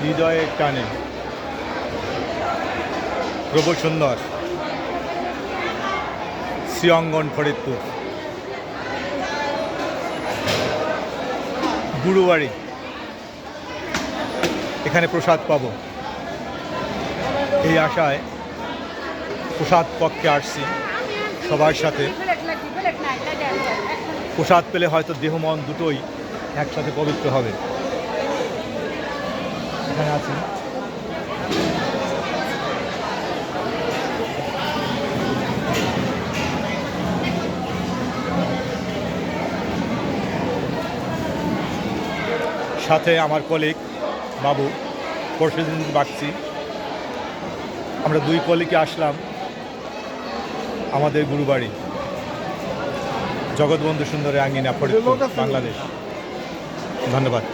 হৃদয়ে টানে প্রভু সুন্দর শ্রীঅঙ্গন ফরিদপুর গুরুবাড়ি। এখানে প্রসাদ পাবো এই আশায় প্রসাদ পক্ষে আসছি সবার সাথে। প্রসাদ পেলে হয়তো দেহ মন দুটোই একসাথে পবিত্র হবে। এখানে আছি সাথে আমার কলিগ বাবু পরশুদিন বাগচি। আমরা দুই কলিগে আসলাম আমাদের গুরুবাড়ি জগৎবন্ধু সুন্দরের আঙ্গিনা ফরিদপুর বাংলাদেশ। ধন্যবাদ।